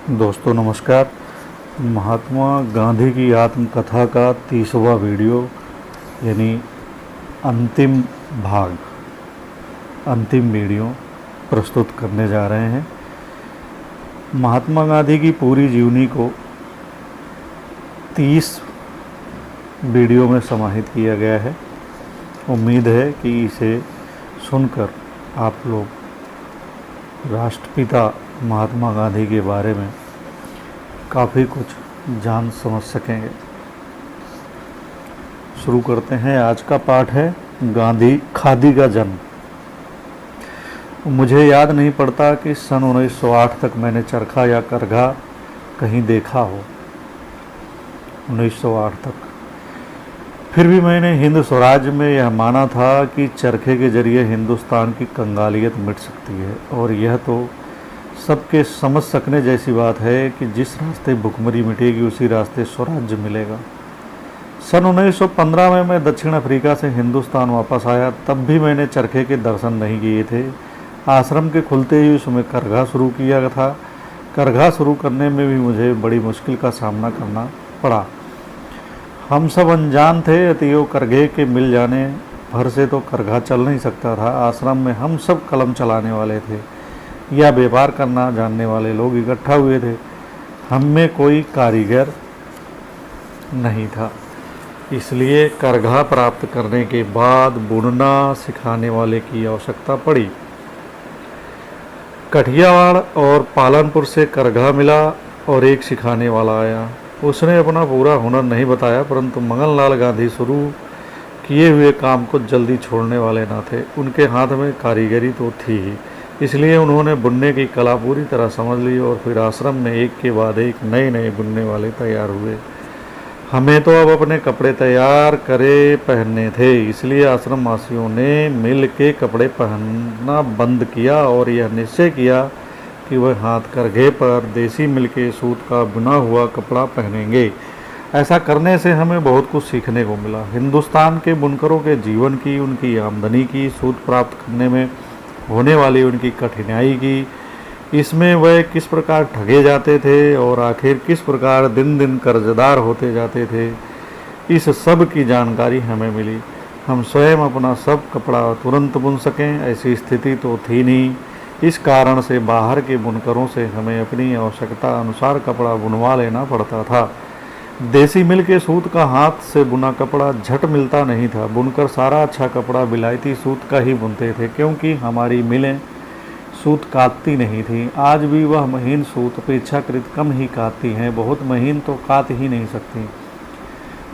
दोस्तों नमस्कार। महात्मा गांधी की आत्मकथा का 30वां वीडियो यानी अंतिम भाग, अंतिम वीडियो प्रस्तुत करने जा रहे हैं। महात्मा गांधी की पूरी जीवनी को 30 वीडियो में समाहित किया गया है। उम्मीद है कि इसे सुनकर आप लोग राष्ट्रपिता महात्मा गांधी के बारे में काफ़ी कुछ जान समझ सकेंगे। शुरू करते हैं। आज का पाठ है गांधी खादी का जन्म। मुझे याद नहीं पड़ता कि सन 1908 तक मैंने चरखा या करघा कहीं देखा हो। 1908 तक। फिर भी मैंने हिंद स्वराज्य में यह माना था कि चरखे के जरिए हिंदुस्तान की कंगालियत मिट सकती है, और यह तो सबके समझ सकने जैसी बात है कि जिस रास्ते भुखमरी मिटेगी उसी रास्ते स्वराज्य मिलेगा। सन 1915 में मैं दक्षिण अफ्रीका से हिंदुस्तान वापस आया। तब भी मैंने चरखे के दर्शन नहीं किए थे। आश्रम के खुलते ही उसमें करघा शुरू किया था। करघा शुरू करने में भी मुझे बड़ी मुश्किल का सामना करना पड़ा। हम सब अनजान थे, अतएव करघे के मिल जाने भर से तो करघा चल नहीं सकता था। आश्रम में हम सब कलम चलाने वाले थे या व्यापार करना जानने वाले लोग इकट्ठा हुए थे। हम में कोई कारीगर नहीं था, इसलिए करघा प्राप्त करने के बाद बुनना सिखाने वाले की आवश्यकता पड़ी। कठियावाड़ और पालनपुर से करघा मिला और एक सिखाने वाला आया। उसने अपना पूरा हुनर नहीं बताया, परंतु मगनलाल गांधी शुरू किए हुए काम को जल्दी छोड़ने वाले न थे। उनके हाथ में कारीगरी तो थी ही, इसलिए उन्होंने बुनने की कला पूरी तरह समझ ली और फिर आश्रम में एक के बाद एक नए नए बुनने वाले तैयार हुए। हमें तो अब अपने कपड़े तैयार करे पहनने थे, इसलिए आश्रम वासियों ने मिल के कपड़े पहनना बंद किया और यह निश्चय किया कि वह हाथ करघे पर देसी मिल के सूत का बुना हुआ कपड़ा पहनेंगे। ऐसा करने से हमें बहुत कुछ सीखने को मिला। हिंदुस्तान के बुनकरों के जीवन की, उनकी आमदनी की, सूत प्राप्त करने में होने वाली उनकी कठिनाई की, इसमें वह किस प्रकार ठगे जाते थे और आखिर किस प्रकार दिन दिन कर्जदार होते जाते थे, इस सब की जानकारी हमें मिली। हम स्वयं अपना सब कपड़ा तुरंत बुन सकें ऐसी स्थिति तो थी नहीं। इस कारण से बाहर के बुनकरों से हमें अपनी आवश्यकता अनुसार कपड़ा बुनवा लेना पड़ता था। देसी मिल के सूत का हाथ से बुना कपड़ा झट मिलता नहीं था। बुनकर सारा अच्छा कपड़ा विलायती सूत का ही बुनते थे, क्योंकि हमारी मिलें सूत काटती नहीं थी। आज भी वह महीन सूत अपेक्षाकृत कम ही काटती हैं, बहुत महीन तो काट ही नहीं सकती।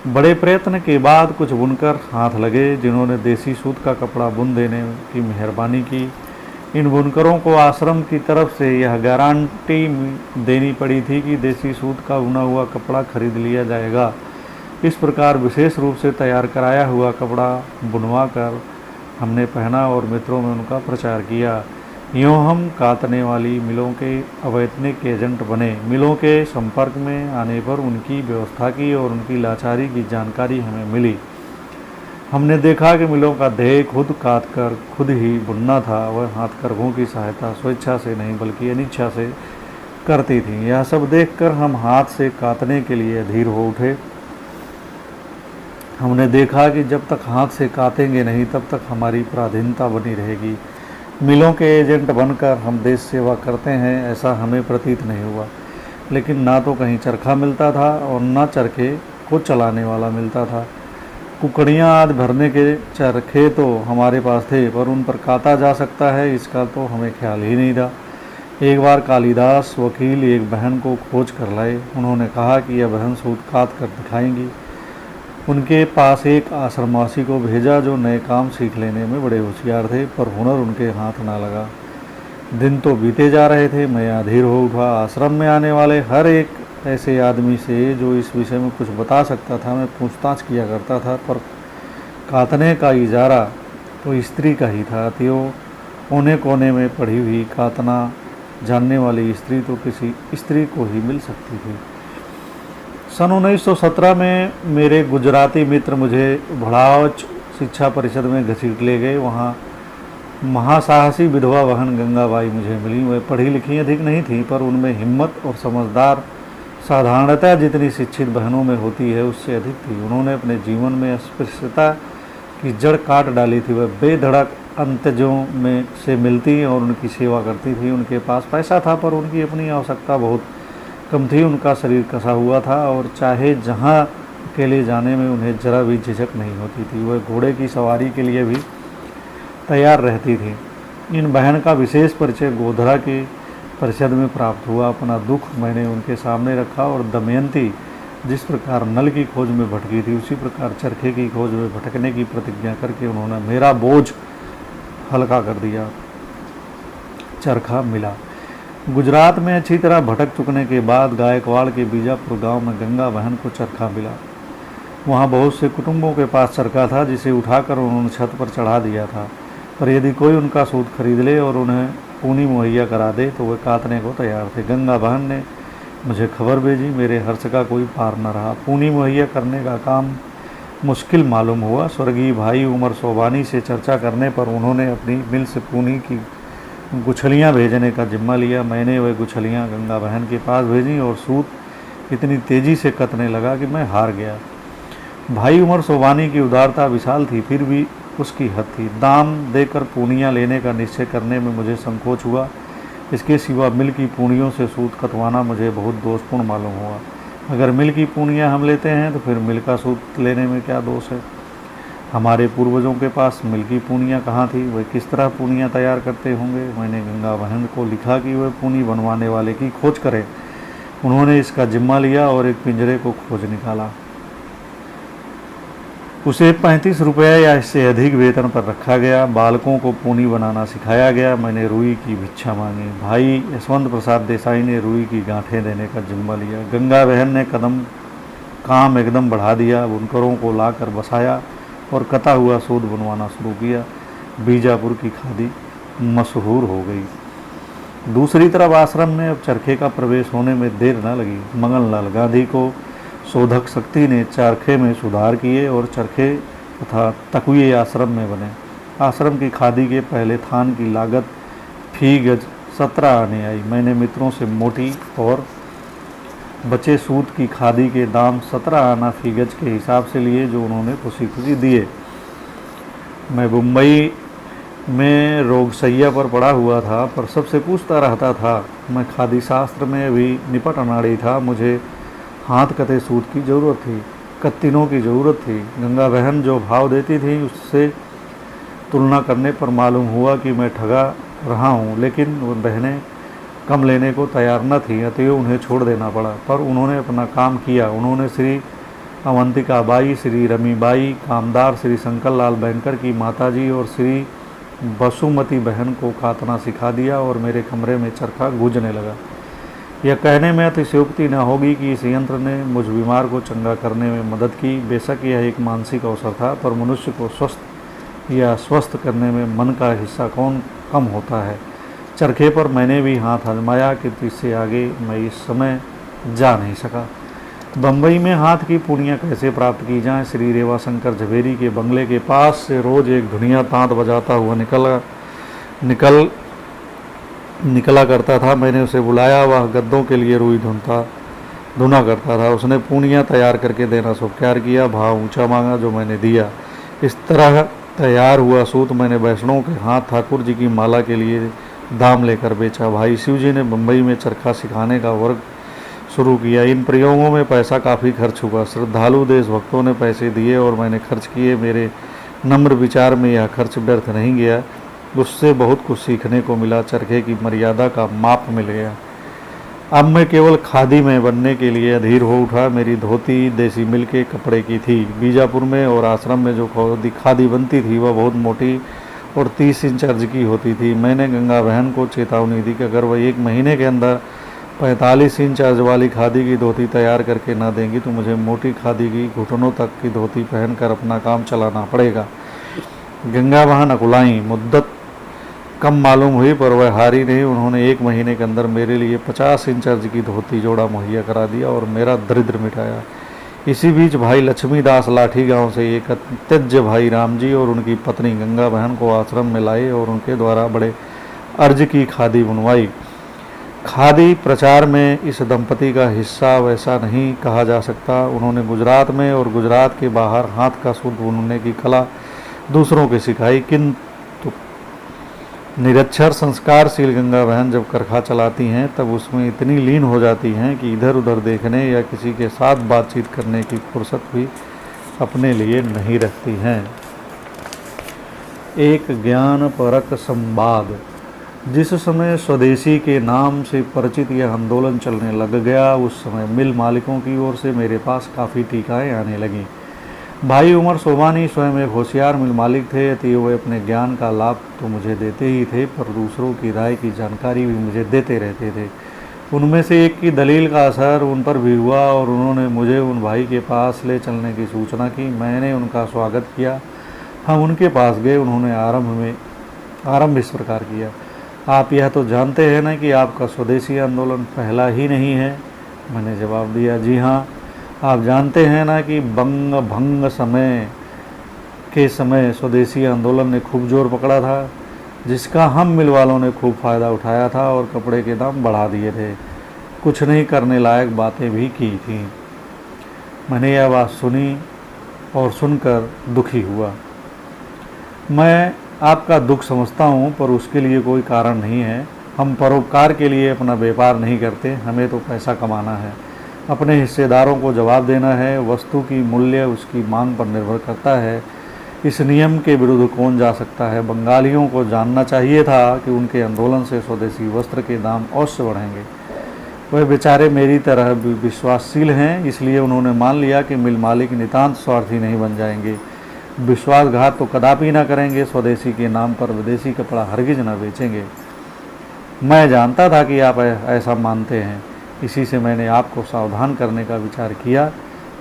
बड़े प्रयत्न के बाद कुछ बुनकर हाथ लगे जिन्होंने देसी सूत का कपड़ा बुन देने की मेहरबानी की। इन बुनकरों को आश्रम की तरफ से यह गारंटी देनी पड़ी थी कि देसी सूत का बुना हुआ कपड़ा खरीद लिया जाएगा। इस प्रकार विशेष रूप से तैयार कराया हुआ कपड़ा बुनवा कर हमने पहना और मित्रों में उनका प्रचार किया। यूँ हम कातने वाली मिलों के अवैतनिक एजेंट बने। मिलों के संपर्क में आने पर उनकी व्यवस्था की और उनकी लाचारी की जानकारी हमें मिली। हमने देखा कि मिलों का ध्येय खुद काट कर खुद ही बुनना था। वह हाथ करघों की सहायता स्वेच्छा से नहीं बल्कि अनिच्छा से करती थी। यह सब देखकर हम हाथ से काटने के लिए अधीर हो उठे। हमने देखा कि जब तक हाथ से काटेंगे नहीं तब तक हमारी पराधीनता बनी रहेगी। मिलों के एजेंट बनकर हम देश सेवा करते हैं ऐसा हमें प्रतीत नहीं हुआ। लेकिन ना तो कहीं चरखा मिलता था और ना चरखे को चलाने वाला मिलता था। कुकड़ियाँ आदि भरने के चरखे तो हमारे पास थे, पर उन पर काटा जा सकता है इसका तो हमें ख्याल ही नहीं था। एक बार कालिदास वकील एक बहन को खोज कर लाए। उन्होंने कहा कि यह बहन सूत काट कर दिखाएंगी। उनके पास एक आश्रमवासी को भेजा जो नए काम सीख लेने में बड़े होशियार थे, पर हुनर उनके हाथ ना लगा। दिन तो बीते जा रहे थे, मैं अधीर हो उठा। आश्रम में आने वाले हर एक ऐसे आदमी से जो इस विषय में कुछ बता सकता था मैं पूछताछ किया करता था, पर काटने का इजारा तो स्त्री का ही था। अतएव कोने कोने में पड़ी हुई काटना जानने वाली स्त्री तो किसी स्त्री को ही मिल सकती थी। सन 1917 में मेरे गुजराती मित्र मुझे भड़ावच शिक्षा परिषद में घसीट ले गए। वहाँ महासाहसी विधवा बहन गंगाबाई मुझे मिली। वह पढ़ी लिखी अधिक नहीं थी, पर उनमें हिम्मत और समझदार साधारणता जितनी शिक्षित बहनों में होती है उससे अधिक थी। उन्होंने अपने जीवन में अस्पृश्यता की जड़ काट डाली थी। वह बेधड़क अंतजों में से मिलती और उनकी सेवा करती थी। उनके पास पैसा था, पर उनकी अपनी आवश्यकता बहुत कम थी। उनका शरीर कसा हुआ था और चाहे जहाँ अकेले जाने में उन्हें जरा भी झिझक नहीं होती थी। वह घोड़े की सवारी के लिए भी तैयार रहती थी। इन बहन का विशेष परिचय गोधरा के परिषद में प्राप्त हुआ। अपना दुख मैंने उनके सामने रखा और दमयंती जिस प्रकार नल की खोज में भटकी थी, उसी प्रकार चरखे की खोज में भटकने की प्रतिज्ञा करके उन्होंने मेरा बोझ हल्का कर दिया। चरखा मिला। गुजरात में अच्छी तरह भटक चुकने के बाद गायकवाड़ के बीजापुर गांव में गंगा बहन को चरखा मिला। वहां बहुत से कुटुंबों के पास चरखा था, जिसे उठाकर उन्होंने छत पर चढ़ा दिया था। पर यदि कोई उनका सूद खरीद ले और उन्हें पूनी मुहैया करा दे तो वे काटने को तैयार थे। गंगा बहन ने मुझे खबर भेजी। मेरे हर्ष का कोई पार न रहा। पूनी मुहैया करने का काम मुश्किल मालूम हुआ। स्वर्गीय भाई उमर सोबानी से चर्चा करने पर उन्होंने अपनी मिल से पूनी की गुछलियाँ भेजने का जिम्मा लिया। मैंने वह गुछलियाँ गंगा बहन के पास भेजी और सूत इतनी तेज़ी से कतने लगा कि मैं हार गया। भाई उमर सोबानी की उदारता विशाल थी, फिर भी उसकी हद थी। दाम देकर पूनियाँ लेने का निश्चय करने में मुझे संकोच हुआ। इसके सिवा मिल की पूनियों से सूत कतवाना मुझे बहुत दोषपूर्ण मालूम हुआ। अगर मिल की पूनियाँ हम लेते हैं तो फिर मिल का सूत लेने में क्या दोष है? हमारे पूर्वजों के पास मिल की पूनियाँ कहाँ थी? वे किस तरह पूनियाँ तैयार करते होंगे? मैंने गंगा बहन को लिखा कि वह पूनी बनवाने वाले की खोज करें। उन्होंने इसका जिम्मा लिया और एक पिंजरे को खोज निकाला। उसे 35 रुपये या इससे अधिक वेतन पर रखा गया। बालकों को पूनी बनाना सिखाया गया। मैंने रुई की भिक्षा मांगी। भाई यशवंत प्रसाद देसाई ने रुई की गांठें देने का जिम्मा लिया। गंगा बहन ने काम एकदम बढ़ा दिया। बुनकरों को लाकर बसाया और कटा हुआ सूत बनवाना शुरू किया। बीजापुर की खादी मशहूर हो गई। दूसरी तरफ आश्रम में अब चरखे का प्रवेश होने में देर न लगी। मंगललाल गांधी को शोधक शक्ति ने चरखे में सुधार किए और चरखे तथा तकुए आश्रम में बने। आश्रम की खादी के पहले थान की लागत फी गज 17 आने आई। मैंने मित्रों से मोटी और बचे सूत की खादी के दाम 17 आना फी गज के हिसाब से लिए, जो उन्होंने खुशी खुशी दिए। मैं मुंबई में रोगशैया पर पड़ा हुआ था, पर सबसे पूछता रहता था। मैं खादी शास्त्र में भी निपट अनाड़ी था। मुझे हाथ कते सूत की ज़रूरत थी, कत्तिनों की ज़रूरत थी। गंगा बहन जो भाव देती थी उससे तुलना करने पर मालूम हुआ कि मैं ठगा रहा हूँ, लेकिन वो बहनें कम लेने को तैयार न थी, अतएव उन्हें छोड़ देना पड़ा। पर उन्होंने अपना काम किया। उन्होंने Shri Avantika by, Shri rummy by Kamdar, Shri Shankar Lal banker की माताजी और श्री बसुमती बहन को काटना सिखा दिया और मेरे कमरे में चरखा गूंजने लगा। यह कहने में अतिशयोक्ति न होगी कि इस यंत्र ने मुझ बीमार को चंगा करने में मदद की। बेशक यह एक मानसिक अवसर था, पर मनुष्य को स्वस्थ या स्वस्थ करने में मन का हिस्सा कौन कम होता है। चरखे पर मैंने भी हाथ आजमाया, किंतु इससे आगे मैं इस समय जा नहीं सका। बम्बई में हाथ की पूनियाँ कैसे प्राप्त की जाएं? श्री रेवाशंकर झवेरी के बंगले के पास से रोज एक धुनिया तांत बजाता हुआ निकला करता था। मैंने उसे बुलाया। वह गद्दों के लिए रुई धुना करता था। उसने पूनियाँ तैयार करके देना स्वीकार किया। भाव ऊंचा मांगा, जो मैंने दिया। इस तरह तैयार हुआ सूत मैंने वैष्णव के हाथ ठाकुर जी की माला के लिए दाम लेकर बेचा। भाई शिव जी ने बम्बई में चरखा सिखाने का वर्ग शुरू किया। इन प्रयोगों में पैसा काफ़ी खर्च हुआ। श्रद्धालु देशभक्तों ने पैसे दिए और मैंने खर्च किए। मेरे नम्र विचार में यह खर्च व्यर्थ नहीं गया। उससे बहुत कुछ सीखने को मिला। चरखे की मर्यादा का माप मिल गया। अब मैं केवल खादी में बनने के लिए अधीर हो उठा। मेरी धोती देसी मिल के कपड़े की थी। बीजापुर में और आश्रम में जो खादी बनती थी वह बहुत मोटी और 30 इंच अर्ज की होती थी। मैंने गंगा बहन को चेतावनी दी कि अगर वह 1 महीने के अंदर 45 इंच अर्ज वाली खादी की धोती तैयार करके ना देंगी तो मुझे मोटी खादी की घुटनों तक की धोती पहनकर अपना काम चलाना पड़ेगा। गंगा बहन अकुलाई। मुद्दत कम मालूम हुई, पर वह हारी नहीं। उन्होंने 1 महीने के अंदर मेरे लिए 50 इंच अर्ज की धोती जोड़ा मुहैया करा दिया और मेरा दरिद्र मिटाया। इसी बीच भाई लक्ष्मीदास लाठी गांव से एक त्यज्य भाई राम जी और उनकी पत्नी गंगा बहन को आश्रम में लाए और उनके द्वारा बड़े अर्ज की खादी बुनवाई। खादी प्रचार में इस दंपति का हिस्सा वैसा नहीं कहा जा सकता। उन्होंने गुजरात में और गुजरात के बाहर हाथ का सूत बुनने की कला दूसरों को सिखाई, किंतु निरक्षर संस्कारशील गंगा बहन जब करखा चलाती हैं तब उसमें इतनी लीन हो जाती हैं कि इधर उधर देखने या किसी के साथ बातचीत करने की फुर्सत भी अपने लिए नहीं रखती हैं। एक ज्ञान परक संवाद। जिस समय स्वदेशी के नाम से परिचित यह आंदोलन चलने लग गया, उस समय मिल मालिकों की ओर से मेरे पास काफ़ी टीकाएँ आने लगीं। भाई उमर सोबानी स्वयं एक होशियार मिल मालिक थे, अतः वे अपने ज्ञान का लाभ तो मुझे देते ही थे, पर दूसरों की राय की जानकारी भी मुझे देते रहते थे। उनमें से एक की दलील का असर उन पर भी हुआ और उन्होंने मुझे उन भाई के पास ले चलने की सूचना की। मैंने उनका स्वागत किया। हम उनके पास गए। उन्होंने आरंभ इस प्रकार किया, आप यह तो जानते हैं ना कि आपका स्वदेशी आंदोलन पहला ही नहीं है। मैंने जवाब दिया, जी हाँ। आप जानते हैं ना कि बंग भंग समय स्वदेशी आंदोलन ने खूब जोर पकड़ा था, जिसका हम मिल वालों ने खूब फ़ायदा उठाया था और कपड़े के दाम बढ़ा दिए थे, कुछ नहीं करने लायक बातें भी की थी। मैंने यह बात सुनी और सुनकर दुखी हुआ। मैं आपका दुख समझता हूँ, पर उसके लिए कोई कारण नहीं है। हम परोपकार के लिए अपना व्यापार नहीं करते, हमें तो पैसा कमाना है, अपने हिस्सेदारों को जवाब देना है। वस्तु की मूल्य उसकी मांग पर निर्भर करता है। इस नियम के विरुद्ध कौन जा सकता है। बंगालियों को जानना चाहिए था कि उनके आंदोलन से स्वदेशी वस्त्र के दाम अवश्य बढ़ेंगे। वह बेचारे मेरी तरह विश्वासशील हैं, इसलिए उन्होंने मान लिया कि मिल मालिक नितांत स्वार्थी नहीं बन जाएंगे, विश्वासघात तो कदापि ना करेंगे, स्वदेशी के नाम पर विदेशी कपड़ा हरगिज न बेचेंगे। मैं जानता था कि आप ऐसा मानते हैं, इसी से मैंने आपको सावधान करने का विचार किया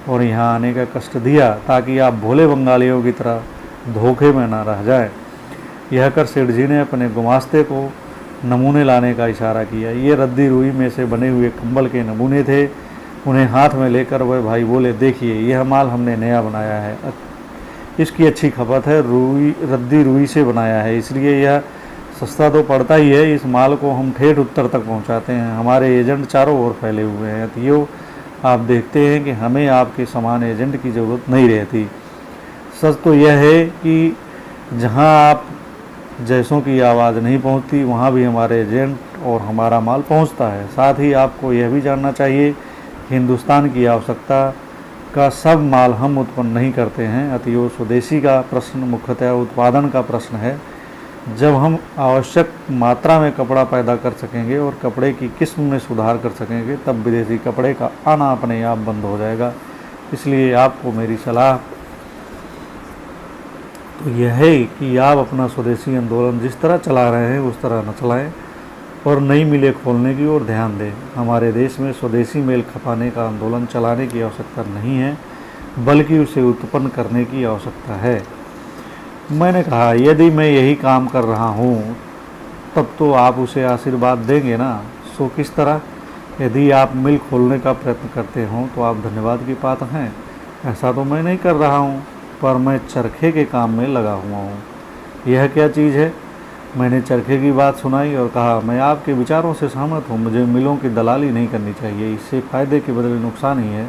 और यहाँ आने का कष्ट दिया, ताकि आप भोले बंगालियों की तरह धोखे में न रह जाएं। यह कर सेठ जी ने अपने गुमास्ते को नमूने लाने का इशारा किया। ये रद्दी रुई में से बने हुए कंबल के नमूने थे। उन्हें हाथ में लेकर वह भाई बोले, देखिए यह माल हमने नया बनाया है, इसकी अच्छी खपत है, रद्दी रुई से बनाया है, इसलिए यह सस्ता तो पड़ता ही है। इस माल को हम ठेठ उत्तर तक पहुंचाते हैं। हमारे एजेंट चारों ओर फैले हुए हैं, तो आप देखते हैं कि हमें आपके समान एजेंट की ज़रूरत नहीं रहती। सच तो यह है कि जहां आप जैसों की आवाज़ नहीं पहुंचती, वहां भी हमारे एजेंट और हमारा माल पहुंचता है। साथ ही आपको यह भी जानना चाहिए, हिंदुस्तान की आवश्यकता का सब माल हम उत्पन्न नहीं करते हैं, अतएव स्वदेशी का प्रश्न मुख्यतः उत्पादन का प्रश्न है। जब हम आवश्यक मात्रा में कपड़ा पैदा कर सकेंगे और कपड़े की किस्म में सुधार कर सकेंगे, तब विदेशी कपड़े का आना अपने आप बंद हो जाएगा। इसलिए आपको मेरी सलाह तो यह है कि आप अपना स्वदेशी आंदोलन जिस तरह चला रहे हैं उस तरह न चलाएं और नई मिलें खोलने की ओर ध्यान दें। हमारे देश में स्वदेशी मेल खपाने का आंदोलन चलाने की आवश्यकता नहीं है, बल्कि उसे उत्पन्न करने की आवश्यकता है। मैंने कहा, यदि मैं यही काम कर रहा हूँ तब तो आप उसे आशीर्वाद देंगे ना। सो किस तरह? यदि आप मिल खोलने का प्रयत्न करते हों तो आप धन्यवाद के पात्र हैं। ऐसा तो मैं नहीं कर रहा हूँ, पर मैं चरखे के काम में लगा हुआ हूँ। यह क्या चीज़ है? मैंने चरखे की बात सुनाई और कहा, मैं आपके विचारों से सहमत हूँ। मुझे मिलों की दलाली नहीं करनी चाहिए, इससे फ़ायदे के बदले नुकसान ही है।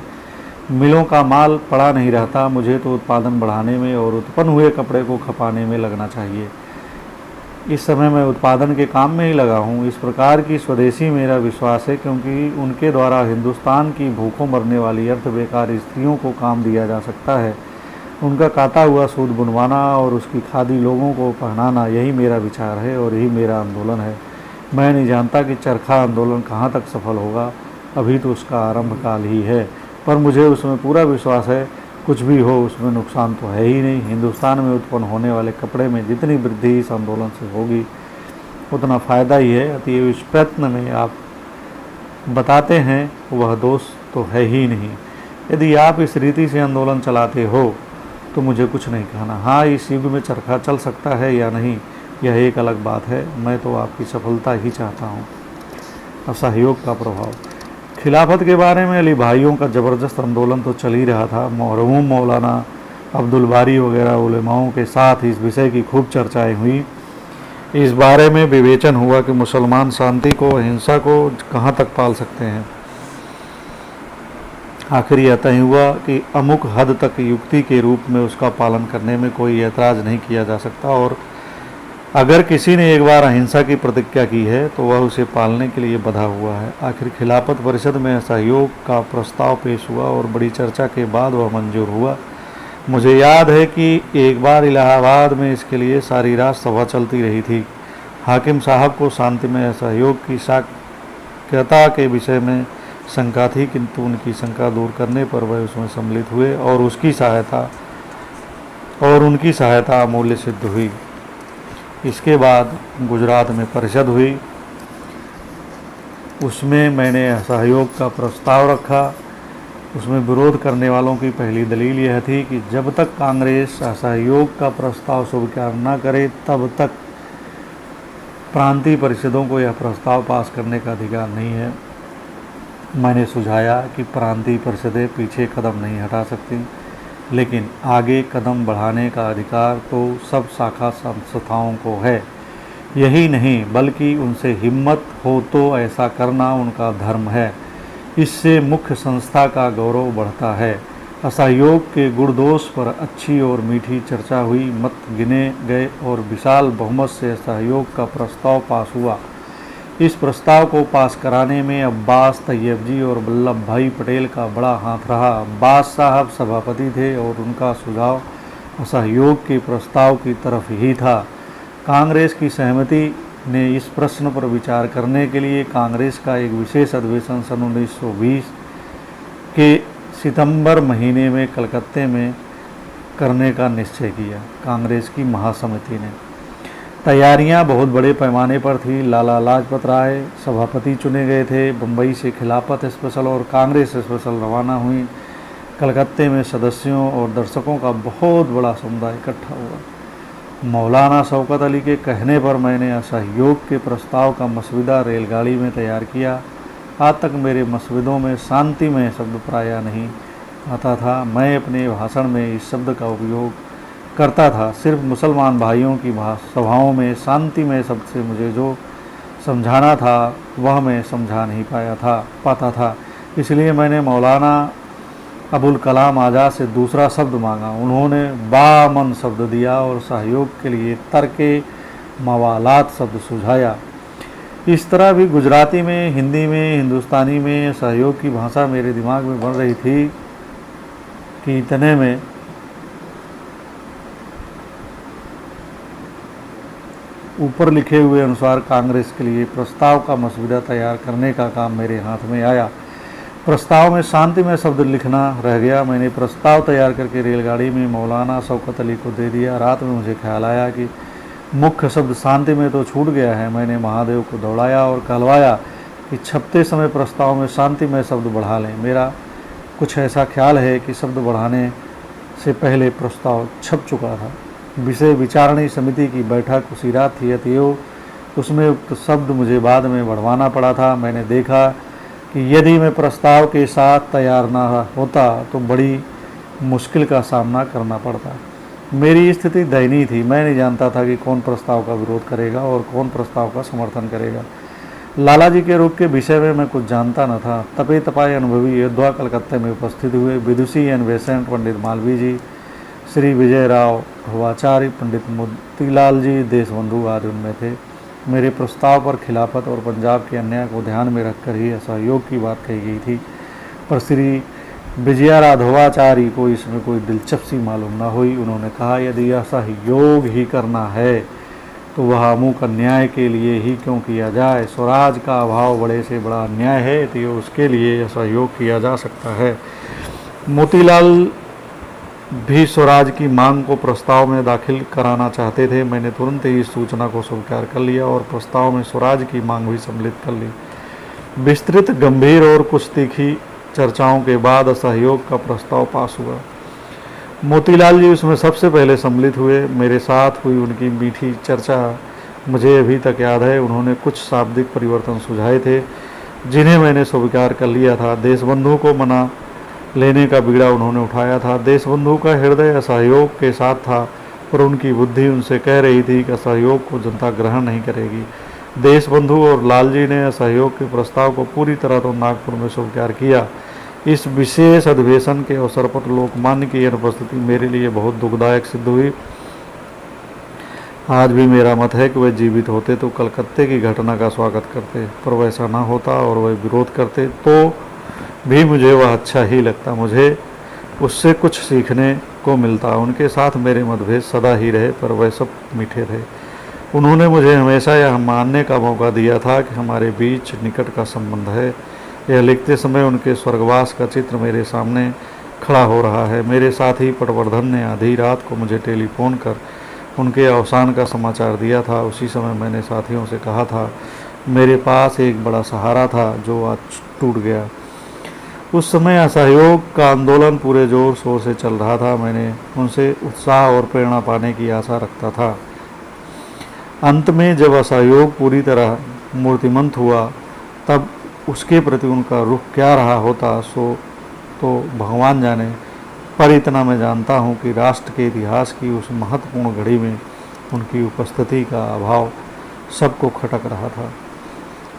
मिलों का माल पड़ा नहीं रहता, मुझे तो उत्पादन बढ़ाने में और उत्पन्न हुए कपड़े को खपाने में लगना चाहिए। इस समय मैं उत्पादन के काम में ही लगा हूँ। इस प्रकार की स्वदेशी मेरा विश्वास है, क्योंकि उनके द्वारा हिंदुस्तान की भूखों मरने वाली अर्थ बेकार स्त्रियों को काम दिया जा सकता है। उनका काता हुआ सूत बुनवाना और उसकी खादी लोगों को पहनाना, यही मेरा विचार है और यही मेरा आंदोलन है। मैं नहीं जानता कि चरखा आंदोलन कहाँ तक सफल होगा, अभी तो उसका आरंभ काल ही है, पर मुझे उसमें पूरा विश्वास है। कुछ भी हो, उसमें नुकसान तो है ही नहीं। हिंदुस्तान में उत्पन्न होने वाले कपड़े में जितनी वृद्धि इस आंदोलन से होगी उतना फ़ायदा ही है। अतएव इस प्रयत्न में आप बताते हैं वह दोष तो है ही नहीं। यदि आप इस रीति से आंदोलन चलाते हो तो मुझे कुछ नहीं कहना। हाँ, इस युग में चरखा चल सकता है या नहीं, यह एक अलग बात है। मैं तो आपकी सफलता ही चाहता हूँ। असहयोग का प्रभाव। खिलाफत के बारे में अली भाइयों का ज़बरदस्त आंदोलन तो चल ही रहा था। मरहूम मौलाना अब्दुल बारी वगैरह उलेमाओं के साथ इस विषय की खूब चर्चाएं हुई। इस बारे में विवेचन हुआ कि मुसलमान शांति को, अहिंसा को कहाँ तक पाल सकते हैं। आखिर यह तय हुआ कि अमुक हद तक युक्ति के रूप में उसका पालन करने में कोई ऐतराज़ नहीं किया जा सकता, और अगर किसी ने एक बार अहिंसा की प्रतिज्ञा की है तो वह उसे पालने के लिए बंधा हुआ है। आखिर खिलाफत परिषद में सहयोग का प्रस्ताव पेश हुआ और बड़ी चर्चा के बाद वह मंजूर हुआ। मुझे याद है कि एक बार इलाहाबाद में इसके लिए सारी रात सभा चलती रही थी। हाकिम साहब को शांति में सहयोग की शक्यता के विषय में शंका थी, किंतु उनकी शंका दूर करने पर वह उसमें सम्मिलित हुए और उनकी सहायता अमूल्य सिद्ध हुई। इसके बाद गुजरात में परिषद हुई, उसमें मैंने असहयोग का प्रस्ताव रखा। उसमें विरोध करने वालों की पहली दलील यह थी कि जब तक कांग्रेस असहयोग का प्रस्ताव स्वीकार न करे तब तक प्रांतीय परिषदों को यह प्रस्ताव पास करने का अधिकार नहीं है। मैंने सुझाया कि प्रांतीय परिषदें पीछे कदम नहीं हटा सकती, लेकिन आगे कदम बढ़ाने का अधिकार तो सब शाखा संस्थाओं को है। यही नहीं बल्कि उनसे हिम्मत हो तो ऐसा करना उनका धर्म है। इससे मुख्य संस्था का गौरव बढ़ता है। असहयोग के गुण दोष पर अच्छी और मीठी चर्चा हुई, मत गिने गए और विशाल बहुमत से असहयोग का प्रस्ताव पास हुआ। इस प्रस्ताव को पास कराने में अब्बास तैयब जी और वल्लभ भाई पटेल का बड़ा हाथ रहा। अब्बास साहब सभापति थे और उनका सुझाव असहयोग के प्रस्ताव की तरफ ही था। कांग्रेस की सहमति ने इस प्रश्न पर विचार करने के लिए कांग्रेस का एक विशेष अधिवेशन सन 1920 के सितंबर महीने में कलकत्ते में करने का निश्चय किया। कांग्रेस की महासमिति ने तैयारियां बहुत बड़े पैमाने पर थी। लाला लाजपत राय सभापति चुने गए थे। बम्बई से खिलाफत स्पेशल और कांग्रेस स्पेशल रवाना हुई। कलकत्ते में सदस्यों और दर्शकों का बहुत बड़ा समुदाय इकट्ठा हुआ। मौलाना शौकत अली के कहने पर मैंने असहयोग के प्रस्ताव का मसविदा रेलगाड़ी में तैयार किया। आज तक मेरे मसविदों में शांतिमय शब्द प्रायः नहीं आता था। मैं अपने भाषण में इस शब्द का उपयोग करता था। सिर्फ मुसलमान भाइयों की सभाओं में शांतिमय शब्द से मुझे जो समझाना था वह मैं समझा नहीं पाता था। इसलिए मैंने मौलाना अबुल कलाम आज़ाद से दूसरा शब्द मांगा। उन्होंने बामन शब्द दिया और सहयोग के लिए तर्के मवालात शब्द सुझाया। इस तरह भी गुजराती में, हिंदी में, हिंदुस्तानी में सहयोग की भाषा मेरे दिमाग में बन रही थी कि इतने में ऊपर लिखे हुए अनुसार कांग्रेस के लिए प्रस्ताव का मसविदा तैयार करने का काम मेरे हाथ में आया। प्रस्ताव में शांति में शब्द लिखना रह गया। मैंने प्रस्ताव तैयार करके रेलगाड़ी में मौलाना शौकत अली को दे दिया। रात में मुझे ख्याल आया कि मुख्य शब्द शांति में तो छूट गया है। मैंने महादेव को दौड़ाया और कहलवाया कि छपते समय प्रस्ताव में शांति में शब्द बढ़ा लें। मेरा कुछ ऐसा ख्याल है कि शब्द बढ़ाने से पहले प्रस्ताव छप चुका था। विषय विचारणी समिति की बैठक उसी रात थी, अतएव उसमें उक्त शब्द मुझे बाद में बढ़वाना पड़ा था। मैंने देखा कि यदि मैं प्रस्ताव के साथ तैयार ना होता तो बड़ी मुश्किल का सामना करना पड़ता। मेरी स्थिति दयनीय थी। मैं नहीं जानता था कि कौन प्रस्ताव का विरोध करेगा और कौन प्रस्ताव का समर्थन करेगा। लाला जी के रुख के विषय में मैं कुछ जानता न था। तपे तपाए अनुभवी योद्धा कलकत्ते में उपस्थित हुए। विदुषी एन वेसेंट, पंडित मालवीय जी, श्री विजय राव भवाचार्य, पंडित मोतीलाल जी देशबंधु आदि उनमें थे। मेरे प्रस्ताव पर खिलाफत और पंजाब के अन्याय को ध्यान में रखकर ही असहयोग की बात कही गई थी, पर श्री विजया राघवाचार्य को इसमें कोई दिलचस्पी मालूम न हुई। उन्होंने कहा, यदि असहयोग ही करना है तो वह अमुक अन्याय के लिए ही क्यों किया जाए। स्वराज का अभाव बड़े से बड़ा अन्याय है, तो उसके लिए असहयोग किया जा सकता है। मोतीलाल भी स्वराज की मांग को प्रस्ताव में दाखिल कराना चाहते थे। मैंने तुरंत ही इस सूचना को स्वीकार कर लिया और प्रस्ताव में स्वराज की मांग भी सम्मिलित कर ली। विस्तृत, गंभीर और कुछ तीखी चर्चाओं के बाद असहयोग का प्रस्ताव पास हुआ। मोतीलाल जी उसमें सबसे पहले सम्मिलित हुए। मेरे साथ हुई उनकी मीठी चर्चा मुझे अभी तक याद है। उन्होंने कुछ शाब्दिक परिवर्तन सुझाए थे। जिन्हें मैंने स्वीकार कर लिया था। देशबंधु को मना लेने का बीड़ा उन्होंने उठाया था। देशबंधु का हृदय असहयोग के साथ था, पर उनकी बुद्धि उनसे कह रही थी कि असहयोग को जनता ग्रहण नहीं करेगी। देशबंधु और लालजी ने असहयोग के प्रस्ताव को पूरी तरह तो नागपुर में स्वीकार किया। इस विशेष अधिवेशन के अवसर पर लोकमान्य की अनुपस्थिति मेरे लिए बहुत दुखदायक सिद्ध हुई। आज भी मेरा मत है कि वे जीवित होते तो कलकत्ते की घटना का स्वागत करते, पर वैसा ना होता और वे विरोध करते तो भी मुझे वह अच्छा ही लगता। मुझे उससे कुछ सीखने को मिलता। उनके साथ मेरे मतभेद सदा ही रहे, पर वह सब मीठे रहे। उन्होंने मुझे हमेशा यह मानने का मौका दिया था कि हमारे बीच निकट का संबंध है। यह लिखते समय उनके स्वर्गवास का चित्र मेरे सामने खड़ा हो रहा है। मेरे साथी पटवर्धन ने आधी रात को मुझे टेलीफोन कर उनके अवसान का समाचार दिया था। उसी समय मैंने साथियों से कहा था, मेरे पास एक बड़ा सहारा था जो आज टूट गया। उस समय असहयोग का आंदोलन पूरे जोर शोर से चल रहा था। मैंने उनसे उत्साह और प्रेरणा पाने की आशा रखता था। अंत में जब असहयोग पूरी तरह मूर्तिमंत हुआ, तब उसके प्रति उनका रुख क्या रहा होता सो तो भगवान जाने, पर इतना मैं जानता हूँ कि राष्ट्र के इतिहास की उस महत्वपूर्ण घड़ी में उनकी उपस्थिति का अभाव सबको खटक रहा था।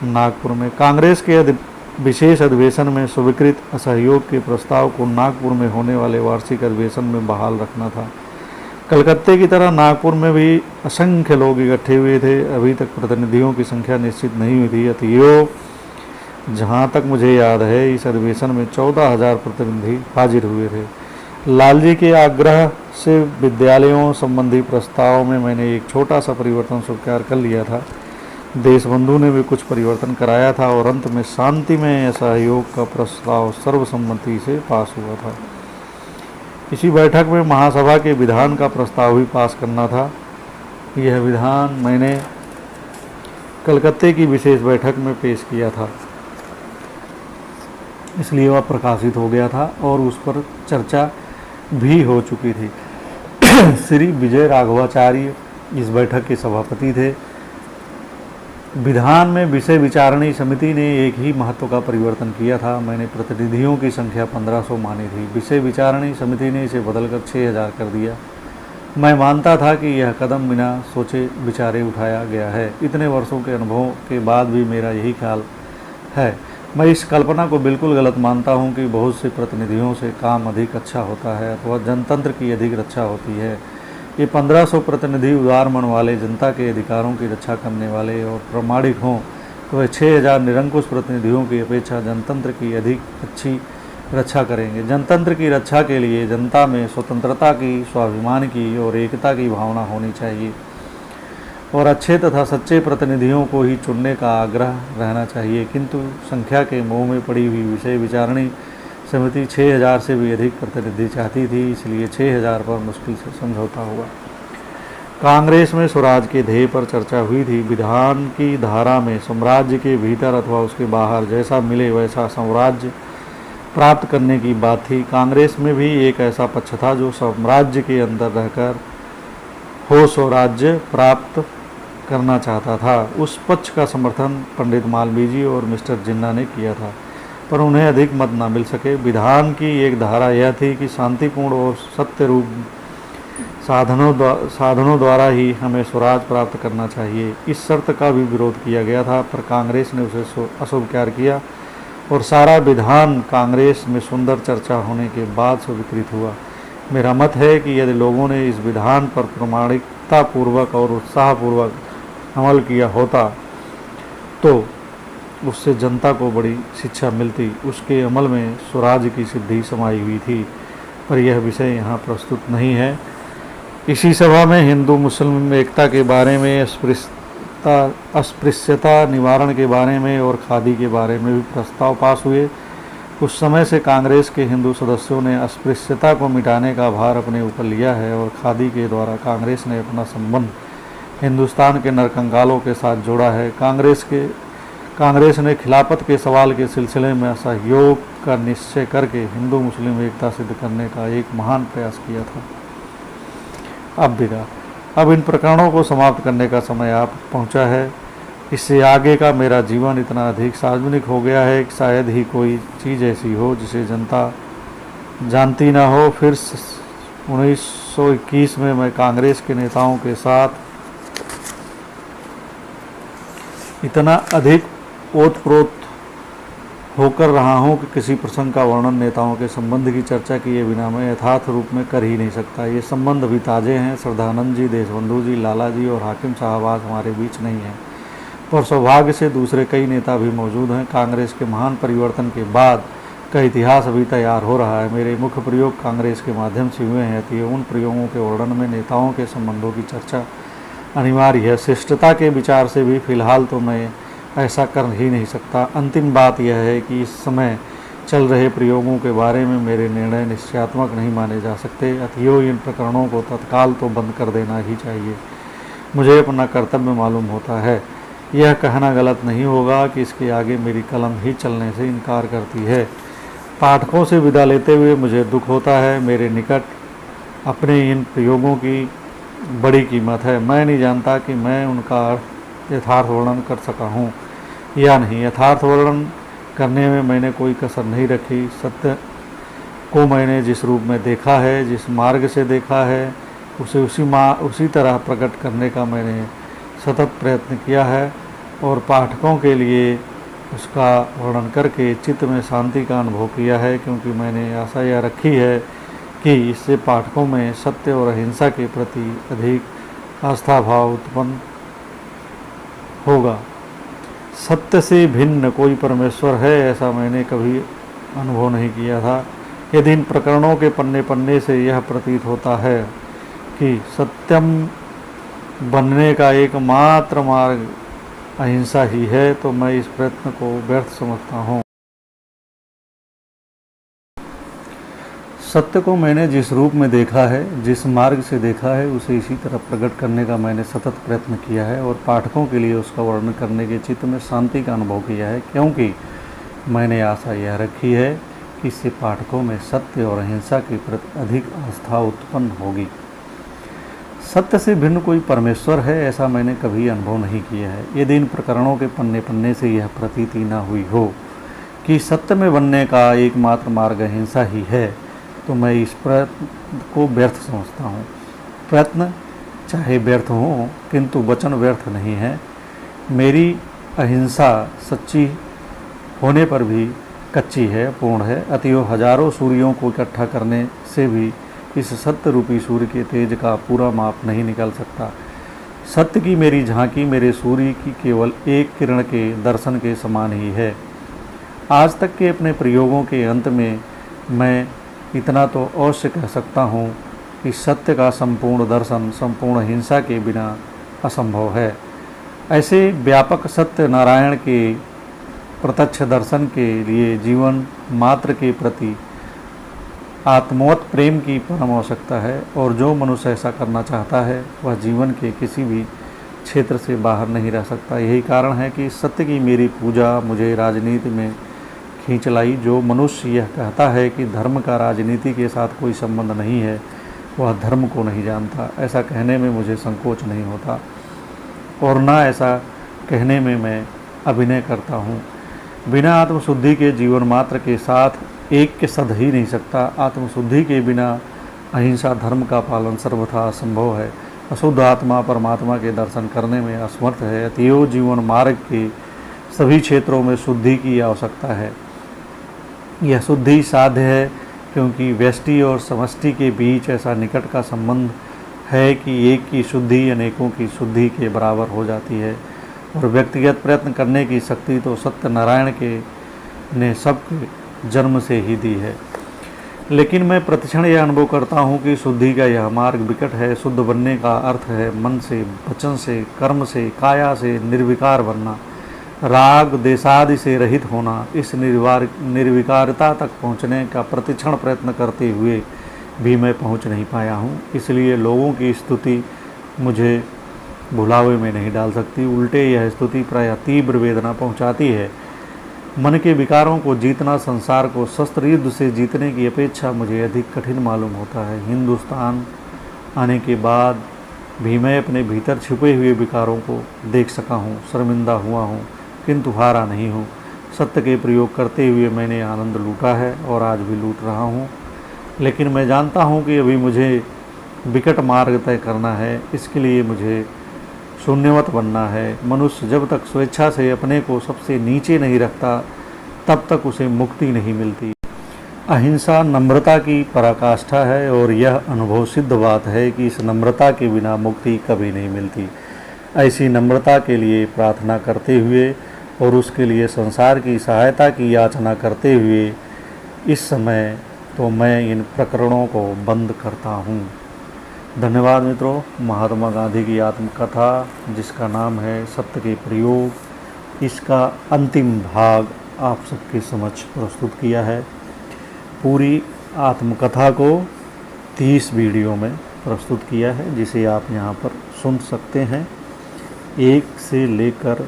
नागपुर में कांग्रेस के विशेष अधिवेशन में स्वीकृत असहयोग के प्रस्ताव को नागपुर में होने वाले वार्षिक अधिवेशन में बहाल रखना था। कलकत्ते की तरह नागपुर में भी असंख्य लोग इकट्ठे हुए थे। अभी तक प्रतिनिधियों की संख्या निश्चित नहीं हुई थी। अतएव जहाँ तक मुझे याद है, इस अधिवेशन में 14,000 प्रतिनिधि हाजिर हुए थे। लालजी के आग्रह से विद्यालयों संबंधी प्रस्ताव में मैंने एक छोटा सा परिवर्तन स्वीकार कर लिया था। देशबंधु ने भी कुछ परिवर्तन कराया था और अंत में शांतिमय असहयोग का प्रस्ताव सर्वसम्मति से पास हुआ था। इसी बैठक में महासभा के विधान का प्रस्ताव भी पास करना था। यह विधान मैंने कलकत्ते की विशेष बैठक में पेश किया था, इसलिए वह प्रकाशित हो गया था और उस पर चर्चा भी हो चुकी थी। श्री विजय राघवाचार्य इस बैठक के सभापति थे। विधान में विषय विचारणी समिति ने एक ही महत्व का परिवर्तन किया था। मैंने प्रतिनिधियों की संख्या 1500 मानी थी। विषय विचारणी समिति ने इसे बदलकर 6000 कर दिया। मैं मानता था कि यह कदम बिना सोचे विचारे उठाया गया है। इतने वर्षों के अनुभव के बाद भी मेरा यही ख्याल है। मैं इस कल्पना को बिल्कुल गलत मानता हूं कि बहुत से प्रतिनिधियों से काम अधिक अच्छा होता है अथवा जनतंत्र की अधिक रक्षा होती है। ये 1500 प्रतिनिधि उदार मन वाले, जनता के अधिकारों की रक्षा करने वाले और प्रामाणिक हों तो वह 6000 निरंकुश प्रतिनिधियों की अपेक्षा जनतंत्र की अधिक अच्छी रक्षा करेंगे। जनतंत्र की रक्षा के लिए जनता में स्वतंत्रता की, स्वाभिमान की और एकता की भावना होनी चाहिए और अच्छे तथा सच्चे प्रतिनिधियों को ही चुनने का आग्रह रहना चाहिए। किंतु संख्या के मोह में पड़ी हुई विषय विचारणी समिति 6000 से भी अधिक प्रतिनिधि चाहती थी, इसलिए 6000 पर मुश्किल से समझौता हुआ। कांग्रेस में स्वराज के ध्येय पर चर्चा हुई थी। विधान की धारा में साम्राज्य के भीतर अथवा उसके बाहर जैसा मिले वैसा स्वराज्य प्राप्त करने की बात थी। कांग्रेस में भी एक ऐसा पक्ष था जो साम्राज्य के अंदर रहकर हो स्वराज्य प्राप्त करना चाहता था। उस पक्ष का समर्थन पंडित मालवीय और मिस्टर जिन्ना ने किया था, पर उन्हें अधिक मत न मिल सके। विधान की एक धारा यह थी कि शांतिपूर्ण और सत्य रूप साधनों द्वारा ही हमें स्वराज प्राप्त करना चाहिए। इस शर्त का भी विरोध किया गया था, पर कांग्रेस ने उसे अस्वीकार किया और सारा विधान कांग्रेस में सुंदर चर्चा होने के बाद स्वीकृत हुआ। मेरा मत है कि यदि लोगों ने इस विधान पर प्रामाणिकता पूर्वक और उत्साहपूर्वक अमल किया होता तो उससे जनता को बड़ी शिक्षा मिलती। उसके अमल में स्वराज की सिद्धि समाई हुई थी, पर यह विषय यहाँ प्रस्तुत नहीं है। इसी सभा में हिंदू मुस्लिम एकता के बारे में, अस्पृश्यता निवारण के बारे में और खादी के बारे में भी प्रस्ताव पास हुए। कुछ समय से कांग्रेस के हिंदू सदस्यों ने अस्पृश्यता को मिटाने का भार अपने ऊपर लिया है और खादी के द्वारा कांग्रेस ने अपना संबंध हिंदुस्तान के नरकंकालों के साथ जोड़ा है। कांग्रेस ने खिलाफत के सवाल के सिलसिले में असहयोग का निश्चय करके हिंदू मुस्लिम एकता सिद्ध करने का एक महान प्रयास किया था। अब इन प्रकरणों को समाप्त करने का समय आप पहुंचा है। इससे आगे का मेरा जीवन इतना अधिक सार्वजनिक हो गया है कि शायद ही कोई चीज़ ऐसी हो जिसे जनता जानती ना हो। फिर 1921 में मैं कांग्रेस के नेताओं के साथ इतना अधिक ओतप्रोत होकर रहा हूँ कि किसी प्रसंग का वर्णन नेताओं के संबंध की चर्चा किए बिना मैं यथार्थ रूप में कर ही नहीं सकता। ये संबंध अभी ताज़े हैं। श्रद्धानंद जी, देशबंधु जी, लाला जी और हाकिम साहब आज हमारे बीच नहीं हैं, पर सौभाग्य से दूसरे कई नेता भी मौजूद हैं। कांग्रेस के महान परिवर्तन के बाद का इतिहास अभी तैयार हो रहा है। मेरे मुख्य प्रयोग कांग्रेस के माध्यम से हुए हैं, अतः उन प्रयोगों के वर्णन में नेताओं के संबंधों की चर्चा अनिवार्य है। शिष्टता के विचार से भी फिलहाल तो मैं ऐसा कर ही नहीं सकता। अंतिम बात यह है कि इस समय चल रहे प्रयोगों के बारे में मेरे निर्णय निश्चयात्मक नहीं माने जा सकते, अतः इन प्रकरणों को तत्काल तो बंद कर देना ही चाहिए। मुझे अपना कर्तव्य मालूम होता है। यह कहना गलत नहीं होगा कि इसके आगे मेरी कलम ही चलने से इनकार करती है। पाठकों से विदा लेते हुए मुझे दुख होता है। मेरे निकट अपने इन प्रयोगों की बड़ी कीमत है। मैं नहीं जानता कि मैं उनका यथार्थ वर्णन कर सका हूँ या नहीं। यथार्थ वर्णन करने में मैंने कोई कसर नहीं रखी। सत्य को मैंने जिस रूप में देखा है, जिस मार्ग से देखा है, उसे उसी तरह प्रकट करने का मैंने सतत प्रयत्न किया है और पाठकों के लिए उसका वर्णन करके चित्त में शांति का अनुभव किया है, क्योंकि मैंने आशा यह रखी है कि इससे पाठकों में सत्य और अहिंसा के प्रति अधिक आस्था भाव उत्पन्न होगा। सत्य से भिन्न कोई परमेश्वर है ऐसा मैंने कभी अनुभव नहीं किया था। यदि इन प्रकरणों के पन्ने पन्ने से यह प्रतीत होता है कि सत्यम बनने का एकमात्र मार्ग अहिंसा ही है, तो मैं इस प्रयत्न को व्यर्थ समझता हूँ। सत्य को मैंने जिस रूप में देखा है, जिस मार्ग से देखा है, उसे इसी तरह प्रकट करने का मैंने सतत प्रयत्न किया है और पाठकों के लिए उसका वर्णन करने के चित्त में शांति का अनुभव किया है, क्योंकि मैंने आशा यह रखी है कि इससे पाठकों में सत्य और अहिंसा के प्रति अधिक आस्था उत्पन्न होगी। सत्य से भिन्न कोई परमेश्वर है ऐसा मैंने कभी अनुभव नहीं किया है। यदि इन प्रकरणों के पन्ने पन्ने से यह प्रतीति न हुई हो कि सत्य में बनने का एकमात्र मार्ग अहिंसा ही है, तो मैं इस प्रयत्न को व्यर्थ समझता हूँ। प्रयत्न चाहे व्यर्थ हो, किंतु वचन व्यर्थ नहीं है। मेरी अहिंसा सच्ची होने पर भी कच्ची है, पूर्ण है, अतएव हजारों सूर्यों को इकट्ठा करने से भी इस सत्य रूपी सूर्य के तेज का पूरा माप नहीं निकल सकता। सत्य की मेरी झांकी मेरे सूर्य की केवल एक किरण के दर्शन के समान ही है। आज तक के अपने प्रयोगों के अंत में मैं इतना तो अवश्य कह सकता हूँ कि सत्य का संपूर्ण दर्शन संपूर्ण हिंसा के बिना असंभव है। ऐसे व्यापक सत्य नारायण के प्रत्यक्ष दर्शन के लिए जीवन मात्र के प्रति आत्मवत प्रेम की परम आवश्यकता है, और जो मनुष्य ऐसा करना चाहता है वह जीवन के किसी भी क्षेत्र से बाहर नहीं रह सकता। यही कारण है कि सत्य की मेरी पूजा मुझे राजनीति में खींच लाई। जो मनुष्य यह कहता है कि धर्म का राजनीति के साथ कोई संबंध नहीं है, वह धर्म को नहीं जानता। ऐसा कहने में मुझे संकोच नहीं होता और न ऐसा कहने में मैं अभिनय करता हूँ। बिना आत्मशुद्धि के जीवन मात्र के साथ एक के सध ही नहीं सकता। आत्मशुद्धि के बिना अहिंसा धर्म का पालन सर्वथा असंभव है। अशुद्ध आत्मा परमात्मा के दर्शन करने में असमर्थ है। अतएव जीवन मार्ग के सभी क्षेत्रों में शुद्धि की आवश्यकता है। यह शुद्धि साध्य है क्योंकि व्यष्टि और समष्टि के बीच ऐसा निकट का संबंध है कि एक की शुद्धि अनेकों की शुद्धि के बराबर हो जाती है, और व्यक्तिगत प्रयत्न करने की शक्ति तो सत्यनारायण के ने सबके जन्म से ही दी है। लेकिन मैं प्रतिक्षण यह अनुभव करता हूँ कि शुद्धि का यह मार्ग विकट है। शुद्ध बनने का अर्थ है मन से, वचन से, कर्म से, काया से निर्विकार बनना, राग देशादि से रहित होना। इस निर्विकारता तक पहुँचने का प्रतिक्षण प्रयत्न करते हुए भी मैं पहुँच नहीं पाया हूँ। इसलिए लोगों की स्तुति मुझे भुलावे में नहीं डाल सकती, उल्टे यह स्तुति प्रायः तीव्र वेदना पहुँचाती है। मन के विकारों को जीतना संसार को शस्त्र युद्ध से जीतने की अपेक्षा मुझे अधिक कठिन मालूम होता है। हिंदुस्तान आने के बाद भी मैं अपने भीतर छुपे हुए विकारों को देख सका हूँ। शर्मिंदा हुआ हूँ किंतु हारा नहीं हूँ। सत्य के प्रयोग करते हुए मैंने आनंद लूटा है और आज भी लूट रहा हूँ, लेकिन मैं जानता हूँ कि अभी मुझे विकट मार्ग तय करना है। इसके लिए मुझे शून्यवत बनना है। मनुष्य जब तक स्वेच्छा से अपने को सबसे नीचे नहीं रखता तब तक उसे मुक्ति नहीं मिलती। अहिंसा नम्रता की पराकाष्ठा है और यह अनुभव सिद्ध बात है कि इस नम्रता के बिना मुक्ति कभी नहीं मिलती। ऐसी नम्रता के लिए प्रार्थना करते हुए और उसके लिए संसार की सहायता की याचना करते हुए इस समय तो मैं इन प्रकरणों को बंद करता हूँ। धन्यवाद मित्रों। महात्मा गांधी की आत्मकथा जिसका नाम है सत्य के प्रयोग, इसका अंतिम भाग आप सबके समक्ष प्रस्तुत किया है। पूरी आत्मकथा को 30 वीडियो में प्रस्तुत किया है, जिसे आप यहाँ पर सुन सकते हैं। 1 से लेकर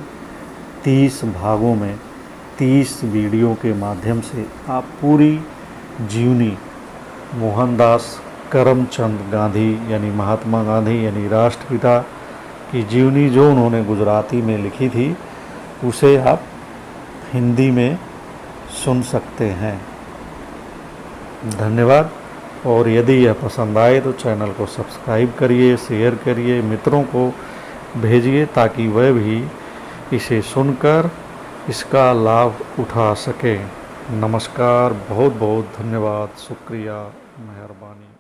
30 भागों में 30 वीडियो के माध्यम से आप पूरी जीवनी मोहनदास करमचंद गांधी यानी महात्मा गांधी यानी राष्ट्रपिता की जीवनी जो उन्होंने गुजराती में लिखी थी उसे आप हिंदी में सुन सकते हैं। धन्यवाद। और यदि यह पसंद आए तो चैनल को सब्सक्राइब करिए, शेयर करिए, मित्रों को भेजिए ताकि वह भी इसे सुनकर इसका लाभ उठा सकें। नमस्कार, बहुत बहुत धन्यवाद, शुक्रिया, मेहरबानी।